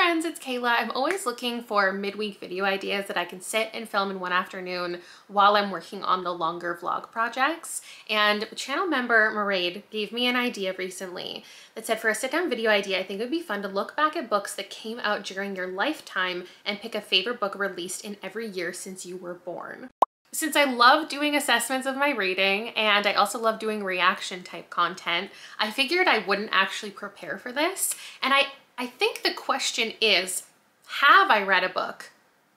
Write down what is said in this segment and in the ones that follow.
friends, it's Kayla. I'm always looking for midweek video ideas that I can sit and film in one afternoon while I'm working on the longer vlog projects. And channel member Maraid gave me an idea recently that said for a sit-down video idea, I think it would be fun to look back at books that came out during your lifetime and pick a favorite book released in every year since you were born. Since I love doing assessments of my reading and I also love doing reaction type content, I figured I wouldn't actually prepare for this. And I think the question is, have I read a book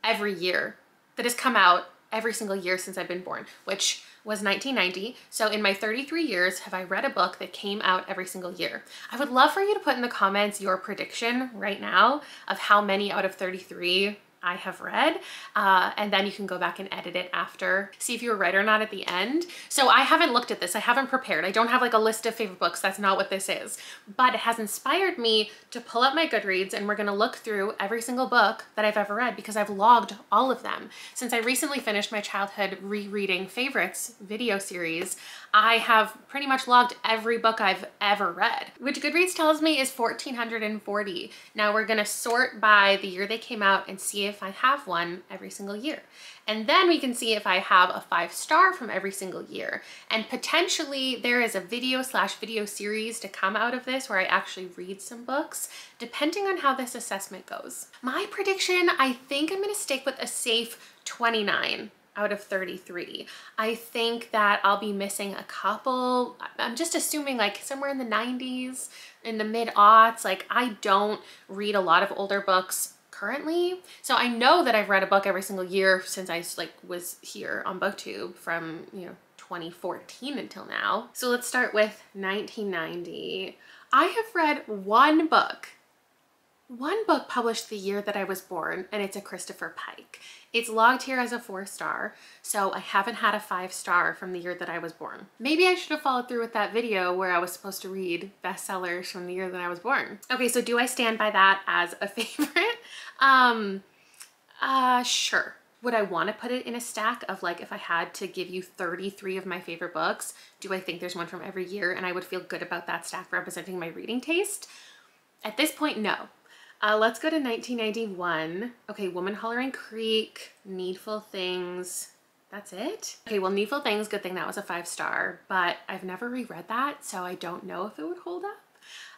every year that has come out every single year since I've been born, which was 1990. So in my 33 years, have I read a book that came out every single year? I would love for you to put in the comments your prediction right now of how many out of 33 I have read, and then you can go back and edit it after, see if you were right or not at the end. So I haven't looked at this, I haven't prepared. I don't have like a list of favorite books, that's not what this is. But it has inspired me to pull up my Goodreads and we're gonna look through every single book that I've ever read because I've logged all of them. Since I recently finished my childhood rereading favorites video series, I have pretty much logged every book I've ever read, which Goodreads tells me is 1,440. Now we're gonna sort by the year they came out and see if I have one every single year. And then we can see if I have a 5-star from every single year. And potentially there is a video/video series to come out of this where I actually read some books, depending on how this assessment goes. My prediction, I think I'm gonna stick with a safe 29 out of 33. I think that I'll be missing a couple. I'm just assuming like somewhere in the 90s, in the mid-aughts. Like I don't read a lot of older books currently. So I know that I've read a book every single year since I was here on BookTube from, 2014 until now. So let's start with 1990. I have read one book published the year that I was born, and it's a Christopher Pike. It's logged here as a 4-star, so I haven't had a 5-star from the year that I was born. Maybe I should have followed through with that video where I was supposed to read bestsellers from the year that I was born. Okay, so do I stand by that as a favorite? Sure. Would I want to put it in a stack of like, if I had to give you 33 of my favorite books, do I think there's one from every year and I would feel good about that stack representing my reading taste? At this point, no. Let's go to 1991. Okay, Woman Hollering Creek, Needful Things. That's it? Okay, well, Needful Things, good thing that was a 5-star, but I've never reread that, so I don't know if it would hold up.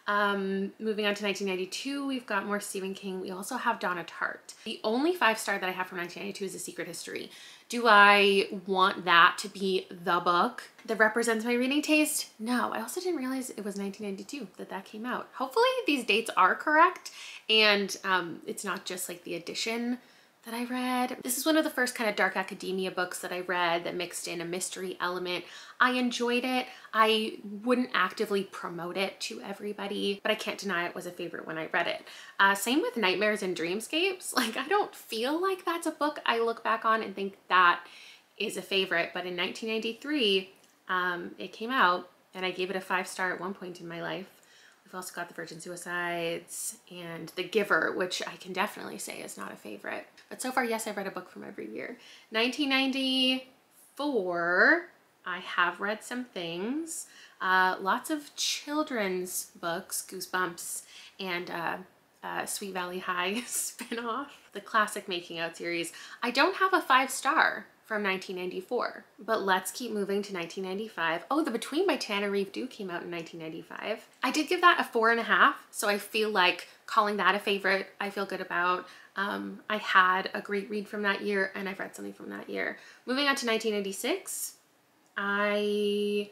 Moving on to 1992, we've got more Stephen King. We also have Donna Tartt. The only 5-star that I have from 1992 is A Secret History. Do I want that to be the book that represents my reading taste? No, I also didn't realize it was 1992 that came out. Hopefully these dates are correct and it's not just like the edition that I read. This is one of the first kind of dark academia books that I read that mixed in a mystery element. I enjoyed it. I wouldn't actively promote it to everybody, but I can't deny it was a favorite when I read it. Same with Nightmares and Dreamscapes. Like, I don't feel like that's a book I look back on and think that is a favorite, but in 1993, it came out and I gave it a 5-star at one point in my life. We've also got The Virgin Suicides and The Giver, which I can definitely say is not a favorite. But so far, yes, I've read a book from every year. 1994, I have read some things. Lots of children's books, Goosebumps and Sweet Valley High spinoff, the classic Making Out series. I don't have a 5-star from 1994, but let's keep moving to 1995. Oh, The Between by Tananarive Due came out in 1995. I did give that a 4.5, so I feel like calling that a favorite, I feel good about. I had a great read from that year and I've read something from that year. Moving on to 1996, I've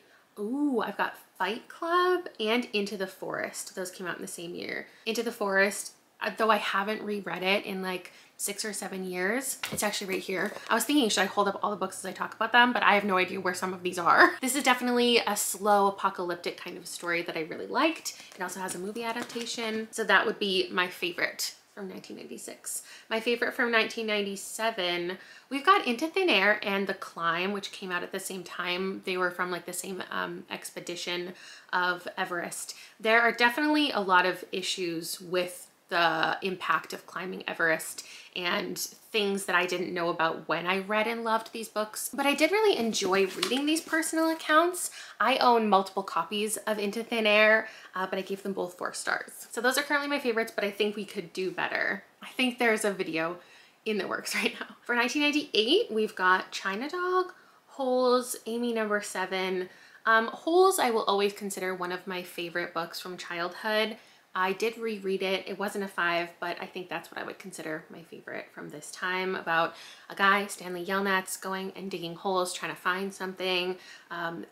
got Fight Club and Into the Forest. Those came out in the same year. Into the Forest, though I haven't reread it in like 6 or 7 years. It's actually right here. I was thinking, should I hold up all the books as I talk about them? But I have no idea where some of these are. This is definitely a slow apocalyptic kind of story that I really liked. It also has a movie adaptation. So that would be my favorite from 1996. My favorite from 1997, we've got Into Thin Air and The Climb, which came out at the same time. They were from like the same expedition of Everest. There are definitely a lot of issues with the impact of climbing Everest and things that I didn't know about when I read and loved these books. But I did really enjoy reading these personal accounts. I own multiple copies of Into Thin Air, but I gave them both 4 stars. So those are currently my favorites, but I think we could do better. I think there's a video in the works right now. For 1998, we've got China Dog, Holes, Amy No. 7. Holes I will always consider one of my favorite books from childhood. I did reread it. It wasn't a 5, but I think that's what I would consider my favorite from this time, about a guy, Stanley Yelnats, going and digging holes, trying to find something.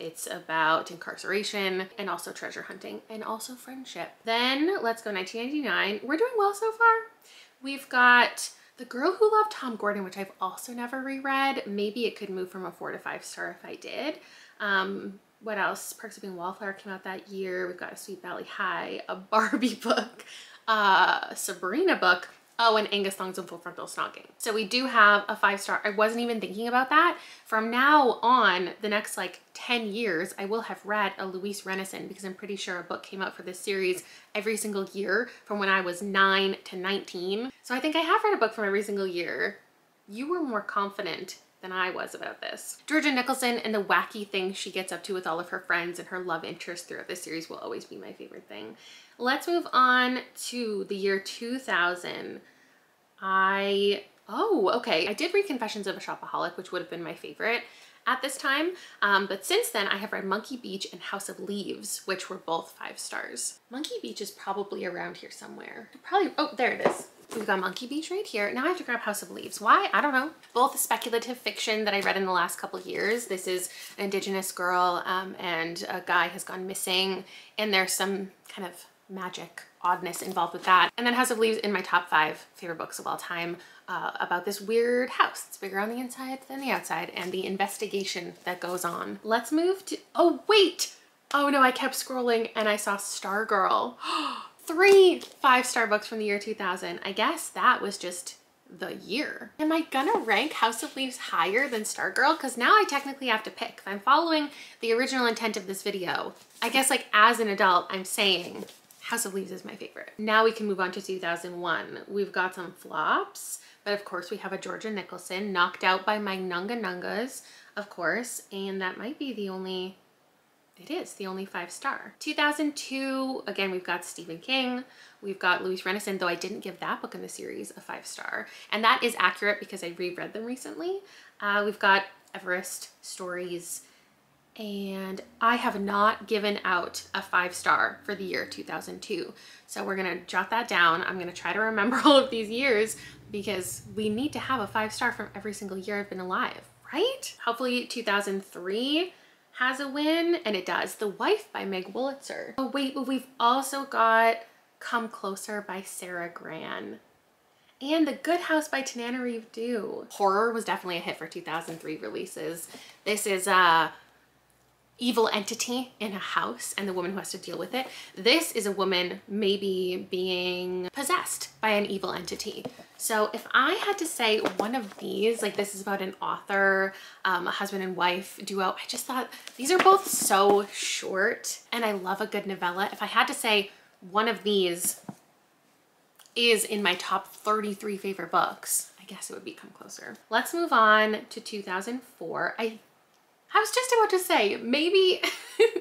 It's about incarceration and also treasure hunting and also friendship. Then let's go 1999. We're doing well so far. We've got The Girl Who Loved Tom Gordon, which I've also never reread. Maybe it could move from a 4 to 5 star if I did. What else? Perks of Being a Wallflower came out that year. We've got A Sweet Valley High, a Barbie book, a Sabrina book. Oh, and Angus Thongs and Full Frontal Stalking. So we do have a 5 star. I wasn't even thinking about that. From now on, the next like 10 years, I will have read a Louise Renison, because I'm pretty sure a book came out for this series every single year from when I was 9 to 19. So I think I have read a book from every single year. You were more confident than I was about this. Georgia Nicholson and the wacky things she gets up to with all of her friends and her love interest throughout this series will always be my favorite thing. Let's move on to the year 2000. I did read Confessions of a Shopaholic, which would have been my favorite at this time. But since then I have read Monkey Beach and House of Leaves, which were both 5 stars. Monkey Beach is probably around here somewhere. Probably, oh, there it is. We've got Monkey Beach right here. Now I have to grab House of Leaves. Why? I don't know. Both speculative fiction that I read in the last couple years. This is an Indigenous girl and a guy has gone missing, and there's some kind of magic oddness involved with that. And then House of Leaves in my top 5 favorite books of all time, about this weird house. It's bigger on the inside than the outside, and the investigation that goes on. Let's move to, oh wait! Oh no, I kept scrolling and I saw Stargirl. 3 5-star books from the year 2000. I guess that was just the year. Am I gonna rank House of Leaves higher than Stargirl? Because now I technically have to pick. If I'm following the original intent of this video, I guess like as an adult, I'm saying House of Leaves is my favorite. Now we can move on to 2001. We've got some flops, but of course we have a Georgia Nicholson, Knocked Out by My Nunga Nungas, of course, and that might be the only, it is the only 5 star. 2002, again, we've got Stephen King. We've got Louise Renison, though I didn't give that book in the series a 5 star. And that is accurate because I reread them recently. We've got Everest Stories, and I have not given out a 5 star for the year 2002. So we're gonna jot that down. I'm gonna try to remember all of these years because we need to have a 5 star from every single year I've been alive, right? Hopefully 2003 has a win, and it does. The Wife by Meg Wolitzer. Oh wait, but we've also got Come Closer by Sarah Gran. And The Good House by Tananarive Due. Horror was definitely a hit for 2003 releases. This is evil entity in a house and the woman who has to deal with it. This is a woman maybe being possessed by an evil entity. So if I had to say one of these, like this is about an author, a husband and wife duo, I just thought these are both so short and I love a good novella. If I had to say one of these is in my top 33 favorite books, I guess it would be Come Closer. Let's move on to 2004. I was just about to say, maybe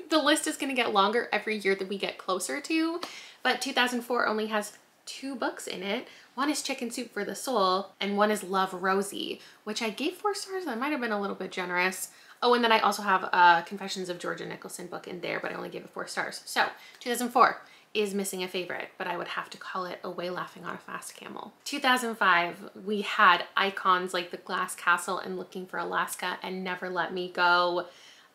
the list is going to get longer every year that we get closer to, but 2004 only has 2 books in it. One is Chicken Soup for the Soul, and one is Love, Rosie, which I gave 4 stars. That might have been a little bit generous. Oh, and then I also have a Confessions of Georgia Nicholson book in there, but I only gave it 4 stars. So 2004 is missing a favorite, but I would have to call it Away Laughing on a Fast Camel. 2005, we had icons like The Glass Castle and Looking for Alaska and Never Let Me Go.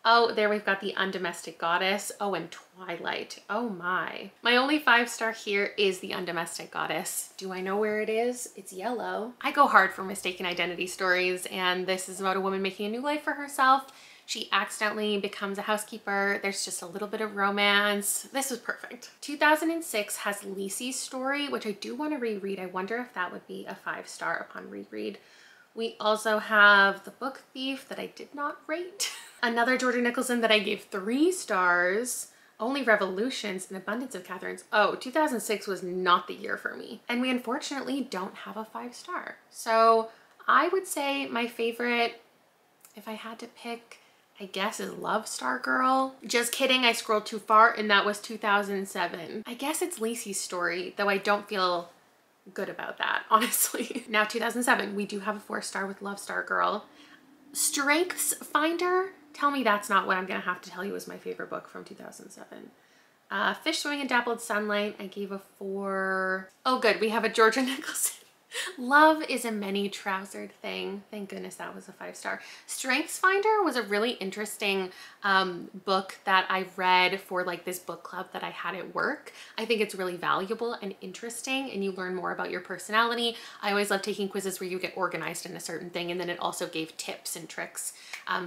Oh, there we've got The Undomestic Goddess. Oh, and Twilight. Oh my. My only 5 star here is The Undomestic Goddess. Do I know where it is? It's yellow. I go hard for mistaken identity stories, and this is about a woman making a new life for herself. She accidentally becomes a housekeeper. There's just a little bit of romance. This was perfect. 2006 has Lisey's Story, which I do want to reread. I wonder if that would be a 5 star upon reread. We also have The Book Thief that I did not rate. Another Georgia Nicholson that I gave 3 stars. Only Revolutions, An Abundance of Catherines. Oh, 2006 was not the year for me. And we unfortunately don't have a 5-star. So I would say my favorite, if I had to pick, I guess is Love Star Girl. Just kidding, I scrolled too far and that was 2007. I guess it's Lacey's Story, though I don't feel good about that, honestly. Now 2007, we do have a 4-star with Love Star Girl. Strengths Finder, tell me that's not what I'm gonna have to tell you is my favorite book from 2007. Fish Swimming in Dappled Sunlight, I gave a 4. Oh good, we have a Georgia Nicholson. Love is a Many Trousered Thing. Thank goodness that was a 5-star. Strengths Finder was a really interesting book that I read for like this book club that I had at work. I think it's really valuable and interesting, and you learn more about your personality. I always love taking quizzes where you get organized in a certain thing, and then it also gave tips and tricks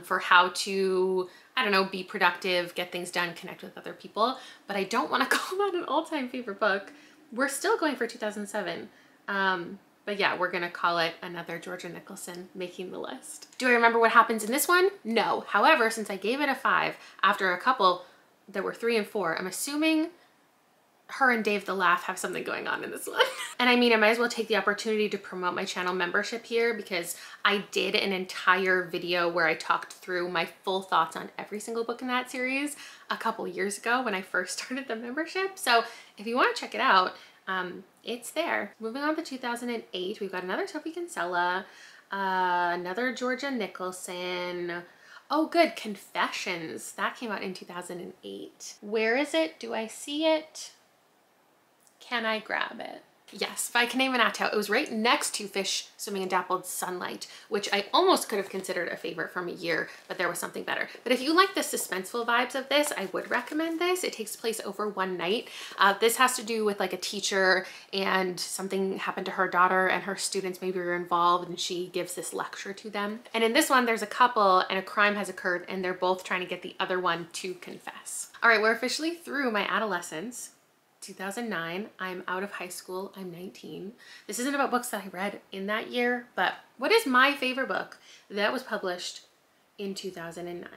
for how to, I don't know, be productive, get things done, connect with other people. But I don't want to call that an all-time favorite book. We're still going for 2007. But yeah, we're gonna call it another Georgia Nicholson making the list. Do I remember what happens in this one? No. However, since I gave it a 5, after a couple that were 3 and 4, I'm assuming her and Dave the Laugh have something going on in this one. And I mean, I might as well take the opportunity to promote my channel membership here, because I did an entire video where I talked through my full thoughts on every single book in that series a couple years ago when I first started the membership. So if you want to check it out, it's there. Moving on to 2008, we've got another Sophie Kinsella, another Georgia Nicholson. Oh good, Confessions. That came out in 2008. Where is it? Do I see it? Can I grab it? Yes, by Kane Manato. It was right next to Fish Swimming in Dappled Sunlight, which I almost could have considered a favorite from a year, but there was something better. But if you like the suspenseful vibes of this, I would recommend this. It takes place over one night. This has to do with like a teacher, and something happened to her daughter, and her students maybe were involved, and she gives this lecture to them. And in this one, there's a couple and a crime has occurred, and they're both trying to get the other one to confess. All right, we're officially through my adolescence. 2009, I'm out of high school, I'm 19. This isn't about books that I read in that year, but what is my favorite book that was published in 2009?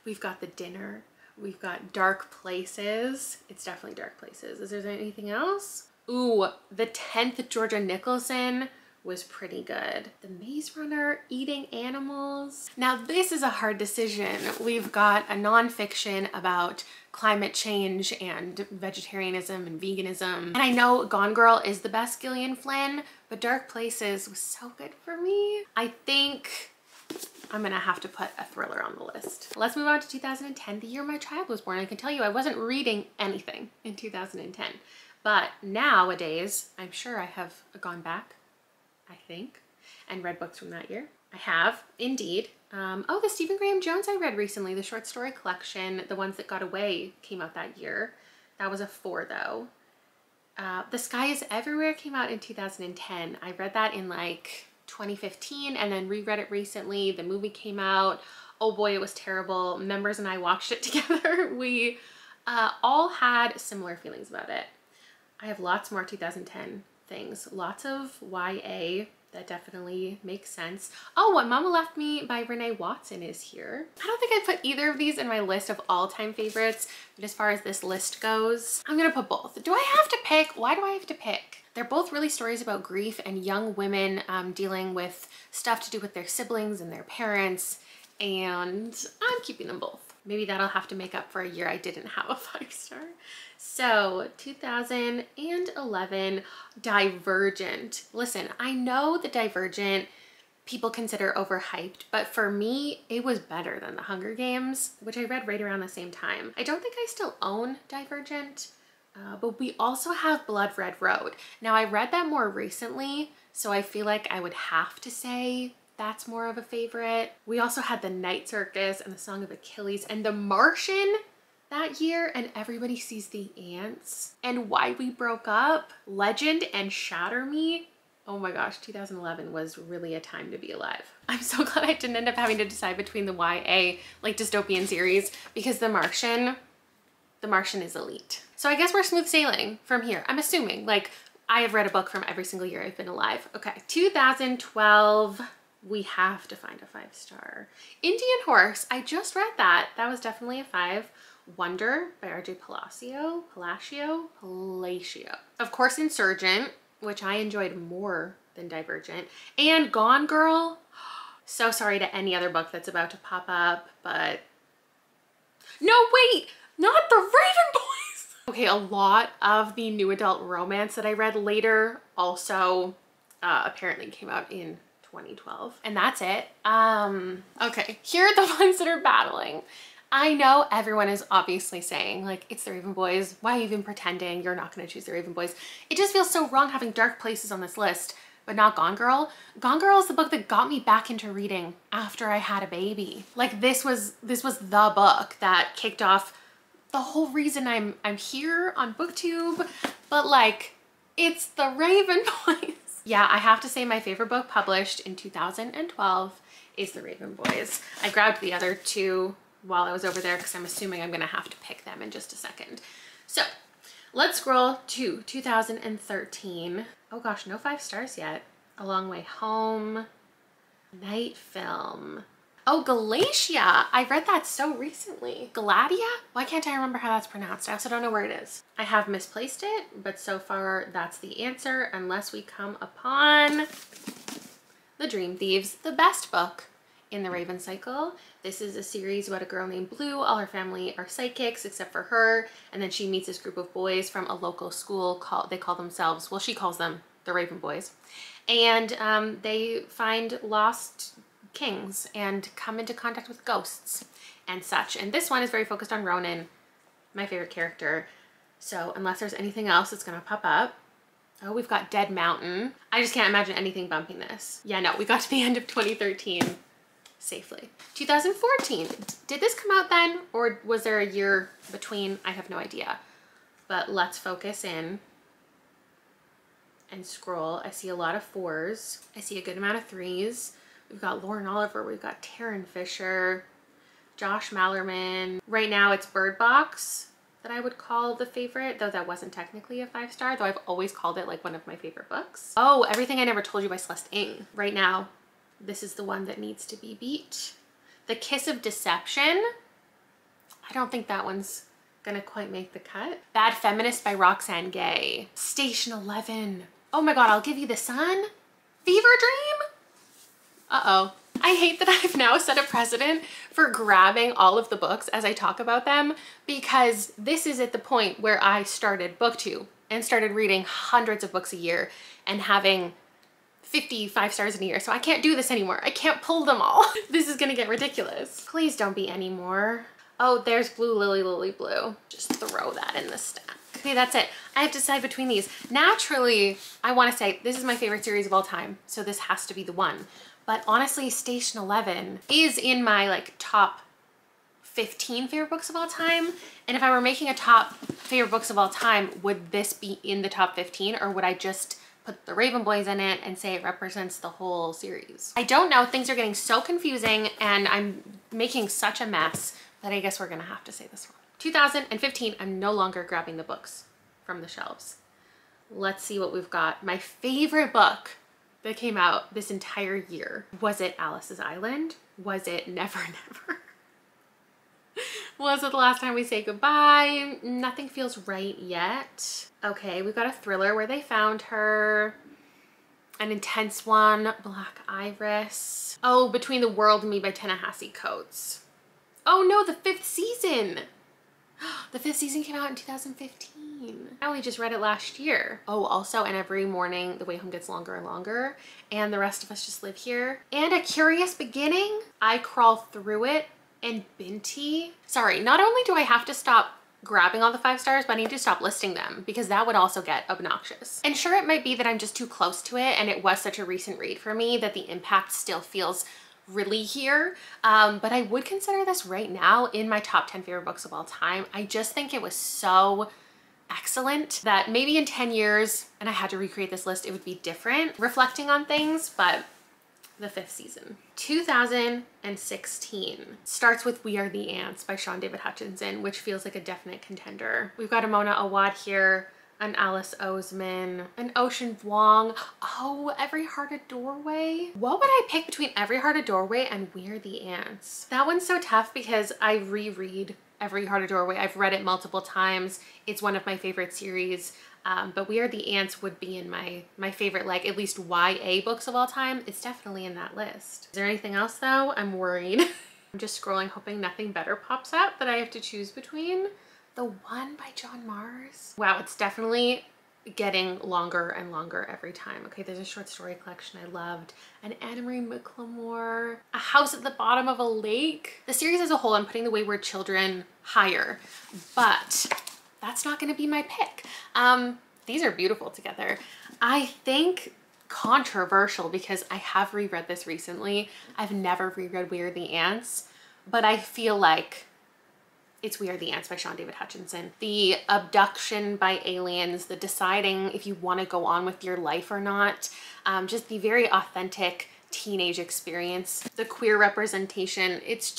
We've got The Dinner, we've got Dark Places. It's definitely Dark Places. Is there anything else? Ooh, The 10th Georgia Nicholson was pretty good. The Maze Runner, Eating Animals. Now this is a hard decision. We've got a nonfiction about climate change and vegetarianism and veganism. And I know Gone Girl is the best Gillian Flynn, but Dark Places was so good for me. I think I'm gonna have to put a thriller on the list. Let's move on to 2010, the year my child was born. I can tell you I wasn't reading anything in 2010, but nowadays, I'm sure I have gone back, I think, and read books from that year. I have, indeed. Oh, the Stephen Graham Jones I read recently, the short story collection, The Ones That Got Away, came out that year. That was a 4 though. The Sky is Everywhere came out in 2010. I read that in like 2015 and then reread it recently. The movie came out. Oh boy, it was terrible. Members and I watched it together. We all had similar feelings about it. I have lots more 2010 things. Lots of YA. That definitely makes sense. Oh, What Mama Left Me by Renee Watson is here. I don't think I put either of these in my list of all-time favorites, but as far as this list goes, I'm gonna put both. Do I have to pick? Why do I have to pick? They're both really stories about grief and young women dealing with stuff to do with their siblings and their parents, and I'm keeping them both. Maybe that'll have to make up for a year I didn't have a 5-star. So 2011, Divergent. Listen, I know that Divergent people consider overhyped, but for me, it was better than The Hunger Games, which I read right around the same time. I don't think I still own Divergent, but we also have Blood Red Road. Now I read that more recently, so I feel like I would have to say that's more of a favorite. We also had The Night Circus and The Song of Achilles and The Martian that year, and Everybody Sees the Ants, and Why We Broke Up, Legend, and Shatter Me. Oh my gosh, 2011 was really a time to be alive. I'm so glad I didn't end up having to decide between the YA, like dystopian series, because The Martian is elite. So I guess we're smooth sailing from here. I'm assuming, like, I have read a book from every single year I've been alive. Okay, 2012, we have to find a 5-star. Indian Horse, I just read that. That was definitely a 5. Wonder by R.J. Palacio. Of course, Insurgent, which I enjoyed more than Divergent, and Gone Girl. So sorry to any other book that's about to pop up, but no, wait, not The Raven Boys. Okay, a lot of the new adult romance that I read later also apparently came out in 2012, and that's it. Okay, here are the ones that are battling. I know everyone is obviously saying, like, it's The Raven Boys. Why even pretending you're not going to choose The Raven Boys? It just feels so wrong having Dark Places on this list, but not Gone Girl. Gone Girl is the book that got me back into reading after I had a baby. Like, this was the book that kicked off the whole reason I'm here on BookTube, but like, it's The Raven Boys. Yeah, I have to say my favorite book published in 2012 is The Raven Boys. I grabbed the other two while I was over there because I'm assuming I'm gonna have to pick them in just a second. So let's scroll to 2013. Oh gosh, no 5 stars yet. A Long Way Home, Night Film. Oh, Galatia. I read that so recently. Galatia? Why can't I remember how that's pronounced? I also don't know where it is. I have misplaced it, but so far that's the answer unless we come upon The Dream Thieves, the best book in the Raven cycle. This is a series about a girl named Blue. All her family are psychics except for her. And then she meets this group of boys from a local school they call themselves, well, she calls them the Raven Boys. And they find lost kings and come into contact with ghosts and such. And this one is very focused on Ronan, my favorite character. So unless there's anything else that's gonna pop up. Oh, we've got Dead Mountain. I just can't imagine anything bumping this. Yeah, no, we got to the end of 2013 safely. 2014. Did this come out then, or was there a year between? I have no idea. But let's focus in and scroll. I see a lot of 4s. I see a good amount of 3s. We've got Lauren Oliver, we've got Taryn Fisher, Josh Mallerman. Right now it's Bird Box that I would call the favorite, though that wasn't technically a 5-star, though I've always called it like one of my favorite books. Oh, Everything I Never Told You by Celeste Ng. Right now, this is the one that needs to be beat. The Kiss of Deception. I don't think that one's gonna quite make the cut. Bad Feminist by Roxane Gay. Station 11. Oh my God, I'll Give You the Sun. Fever Dream? Uh-oh. I hate that I've now set a precedent for grabbing all of the books as I talk about them, because this is at the point where I started BookTube and started reading hundreds of books a year and having 50 5-stars in a year. So I can't do this anymore. I can't pull them all. This is gonna get ridiculous. Please don't be any more. Oh, there's Blue Lily Blue. Just throw that in the stack. Okay, that's it. I have to decide between these. Naturally, I want to say this is my favorite series of all time, so this has to be the one. But honestly, Station 11 is in my like top 15 favorite books of all time. And if I were making a top favorite books of all time, would this be in the top 15, or would I just put the Raven Boys in it and say it represents the whole series? I don't know. Things are getting so confusing and I'm making such a mess that I guess we're gonna have to say this one. 2015, I'm no longer grabbing the books from the shelves. Let's see what we've got. My favorite book that came out this entire year. Was it Alice's Island? Was it Never Never? Was it The Last Time We Say Goodbye? Nothing Feels Right Yet. Okay, we've got a thriller, Where They Found Her. An intense one, Black Iris. Oh, Between the World and Me by Ta-Nehisi Coates. Oh no, the 5th season. The 5th season came out in 2015. I only just read it last year. Oh, also, And Every Morning The Way Home Gets Longer and Longer, and The Rest of Us Just Live Here. And A Curious Beginning, I Crawl Through It, and Binti. Sorry, not only do I have to stop grabbing all the 5-stars, but I need to stop listing them because that would also get obnoxious. And sure, it might be that I'm just too close to it and it was such a recent read for me that the impact still feels really here, but I would consider this right now in my top 10 favorite books of all time. I just think it was so excellent that maybe in 10 years, and I had to recreate this list, it would be different reflecting on things, but the 5th season. 2016 starts with We Are the Ants by Sean David Hutchinson, which feels like a definite contender. We've got Amona Awad here, an Alice Oseman, an Ocean Vuong. Oh, Every Heart a Doorway. What would I pick between Every Heart a Doorway and We're the Ants? That one's so tough because I reread Every Heart a Doorway. I've read it multiple times. It's one of my favorite series. But We Are the Ants would be in my favorite, like, at least YA books of all time. It's definitely in that list. Is there anything else though? I'm worried. I'm just scrolling, hoping nothing better pops up that I have to choose between. The One by John Mars. Wow, it's definitely getting longer and longer every time. Okay, there's a short story collection I loved. An Anna Marie McLemore. A House at the Bottom of a Lake. The series as a whole, I'm putting The Wayward Children higher, but that's not gonna be my pick. These are beautiful together. I think controversial because I have reread this recently. I've never reread We Are the Ants, but I feel like it's We Are the Ants by Sean David Hutchinson. The abduction by aliens, the deciding if you want to go on with your life or not, just the very authentic teenage experience, the queer representation, it's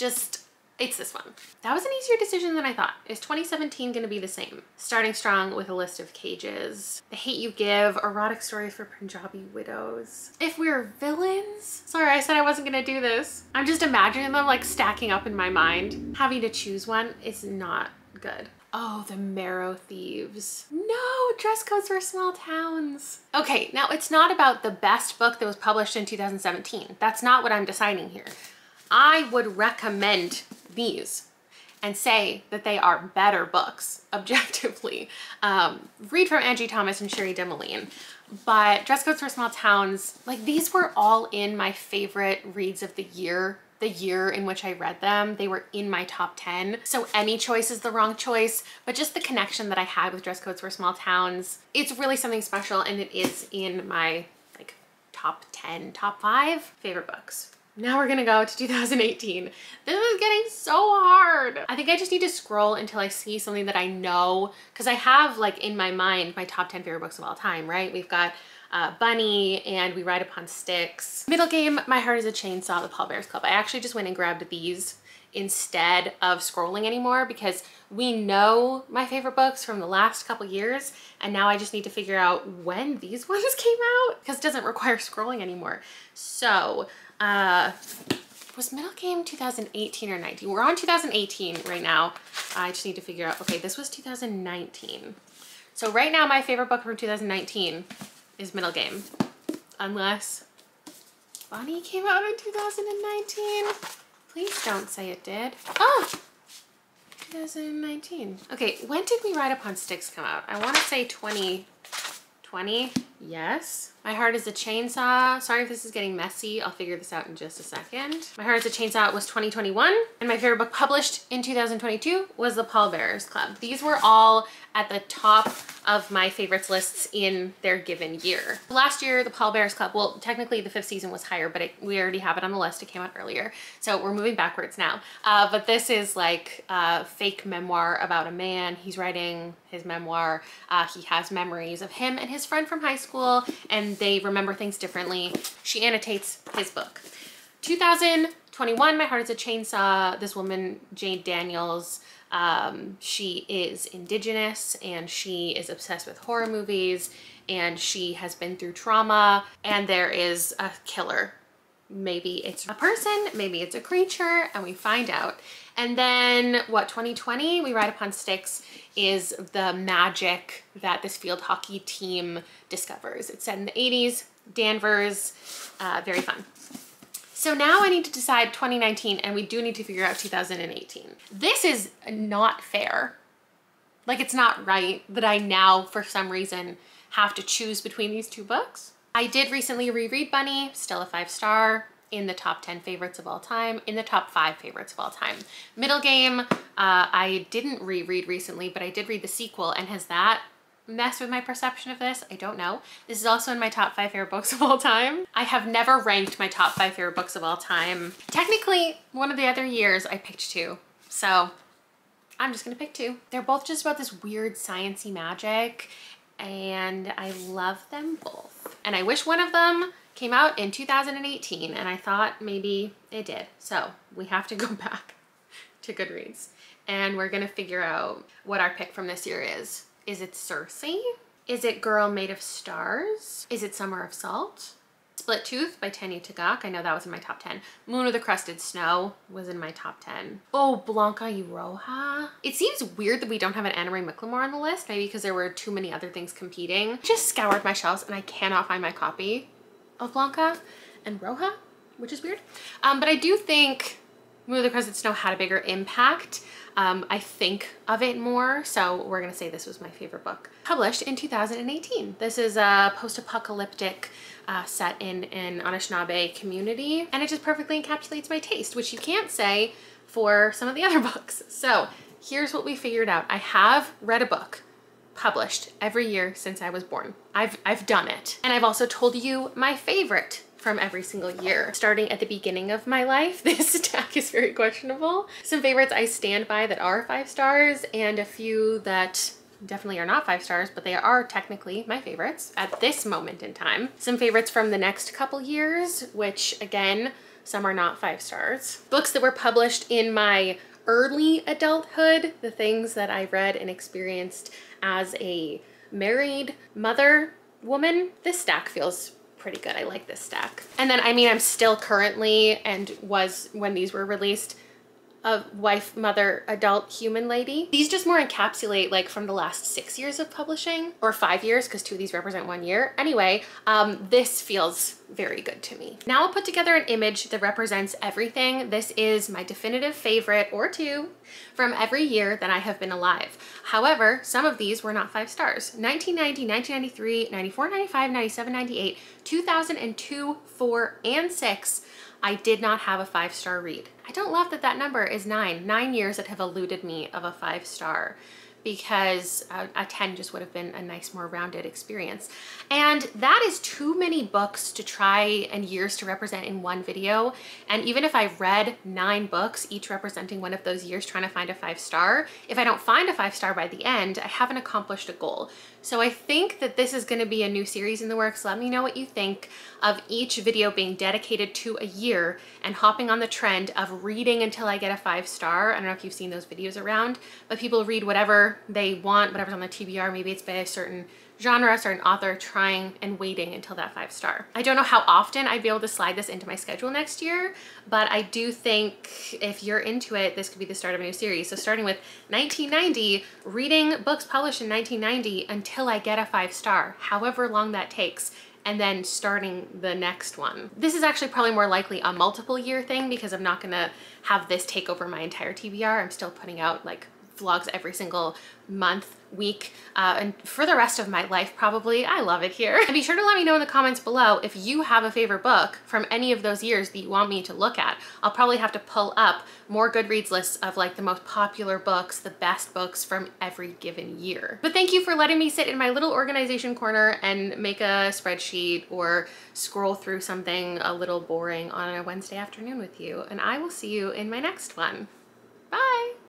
this one. That was an easier decision than I thought. Is 2017 gonna be the same? Starting strong with a list of cages. The Hate You Give, erotic stories for Punjabi widows. If We're Villains. Sorry, I said I wasn't gonna do this. I'm just imagining them like stacking up in my mind. Having to choose one is not good. Oh, The Marrow Thieves. No, Dress Codes for Small Towns. Okay, now it's not about the best book that was published in 2017. That's not what I'm deciding here. I would recommend these and say that they are better books, objectively. Read from Angie Thomas and Sherry Demoline. But Dress Codes for Small Towns, like, these were all in my favorite reads of the year in which I read them. They were in my top 10. So any choice is the wrong choice, but just the connection that I had with Dress Codes for Small Towns, it's really something special, and it is in my like top 10, top 5 favorite books. Now we're gonna go to 2018. This is getting so hard. I think I just need to scroll until I see something that I know, because I have like in my mind my top 10 favorite books of all time, right? We've got Bunny and We Ride Upon Sticks. Middle Game, My Heart is a Chainsaw, The Pallbearers Club. I actually just went and grabbed these instead of scrolling anymore because we know my favorite books from the last couple years, and now I just need to figure out when these ones came out because it doesn't require scrolling anymore. So was Middle Game 2018 or 19? We're on 2018 right now. I just need to figure out, okay, this was 2019. So right now my favorite book from 2019 is Middle Game, unless Bunny came out in 2019. Please don't say it did. Oh, 2019. Okay, when did We Ride Upon Sticks come out? I want to say 2020. Yes. My Heart is a Chainsaw. Sorry if this is getting messy. I'll figure this out in just a second. My Heart is a Chainsaw was 2021. And my favorite book published in 2022 was The Pallbearers Club. These were all at the top of my favorites lists in their given year. Last year, The Pallbearers Club, well, technically the 5th season was higher, but we already have it on the list. It came out earlier. So we're moving backwards now. But this is like a fake memoir about a man. He's writing his memoir. He has memories of him and his friend from high school, and they remember things differently. She annotates his book. 2021, My Heart is a Chainsaw. This woman, Jane Daniels, she is Indigenous and she is obsessed with horror movies, and she has been through trauma, and there is a killer. Maybe it's a person, maybe it's a creature, and we find out. And then what, 2020, We Ride Upon Sticks is the magic that this field hockey team discovers. It's set in the 80s, Danvers, very fun. So now I need to decide 2019, and we do need to figure out 2018. This is not fair. Like, it's not right that I now, for some reason, have to choose between these two books. I did recently reread Bunny, still a 5-star, in the top 10 favorites of all time, in the top 5 favorites of all time. Middle Game, I didn't reread recently, but I did read the sequel, and has that messed with my perception of this? I don't know. This is also in my top 5 favorite books of all time. I have never ranked my top 5 favorite books of all time. Technically, one of the other years I picked 2, so I'm just gonna pick 2. They're both just about this weird sciencey magic, and I love them both. And I wish one of them came out in 2018, and I thought maybe it did. So we have to go back to Goodreads, and we're gonna figure out what our pick from this year is. Is it Circe? Is it Girl Made of Stars? Is it Summer of Salt? Split Tooth by Tanya Tagaq. I know that was in my top 10. Moon of the Crusted Snow was in my top 10. Oh, Blanca y Roja. It seems weird that we don't have an Anna Marie McLemore on the list, maybe because there were too many other things competing. I just scoured my shelves and I cannot find my copy of Blanca and Roja, which is weird. But I do think Moon of the Crescent Snow had a bigger impact. I think of it more, so we're gonna say this was my favorite book. Published in 2018. This is a post-apocalyptic set in an Anishinaabe community, and it just perfectly encapsulates my taste, which you can't say for some of the other books. So here's what we figured out. I have read a book published every year since I was born. I've done it. And I've also told you my favorite from every single year. Starting at the beginning of my life, this stack is very questionable. Some favorites I stand by that are 5 stars, and a few that definitely are not 5 stars, but they are technically my favorites at this moment in time. Some favorites from the next couple years, which again, some are not 5 stars. Books that were published in my early adulthood, the things that I read and experienced as a married mother woman. This stack feels pretty good. I like this stack. And then, I mean, I'm still currently, and was when these were released, a wife, mother, adult, human lady. These just more encapsulate like from the last 6 years of publishing, or 5 years, because 2 of these represent 1 year. Anyway, this feels very good to me. Now I'll put together an image that represents everything. This is my definitive favorite, or 2, from every year that I have been alive. However, some of these were not 5 stars. 1990, 1993, 94, 95, 97, 98, 2002, 4, and 6. I did not have a 5-star read. I don't love that that number is 9. 9 years that have eluded me of a 5-star, because a 10 just would have been a nice, more rounded experience. And that is too many books to try and years to represent in one video. And even if I read 9 books, each representing one of those years, trying to find a 5-star, if I don't find a 5-star by the end, I haven't accomplished a goal. So I think that this is gonna be a new series in the works. Let me know what you think of each video being dedicated to a year and hopping on the trend of reading until I get a 5-star. I don't know if you've seen those videos around, but people read whatever they want, whatever's on the TBR. Maybe it's by a certain genre, a certain author, trying and waiting until that 5-star. I don't know how often I'd be able to slide this into my schedule next year, but I do think if you're into it, this could be the start of a new series. So starting with 1990, reading books published in 1990 until I get a 5-star, however long that takes, and then starting the next one. This is actually probably more likely a multiple year thing, because I'm not gonna have this take over my entire TBR. I'm still putting out like vlogs every single month, week, and for the rest of my life probably. I love it here. And be sure to let me know in the comments below if you have a favorite book from any of those years that you want me to look at. I'll probably have to pull up more Goodreads lists of like the most popular books, the best books from every given year. But thank you for letting me sit in my little organization corner and make a spreadsheet or scroll through something a little boring on a Wednesday afternoon with you. And I will see you in my next one.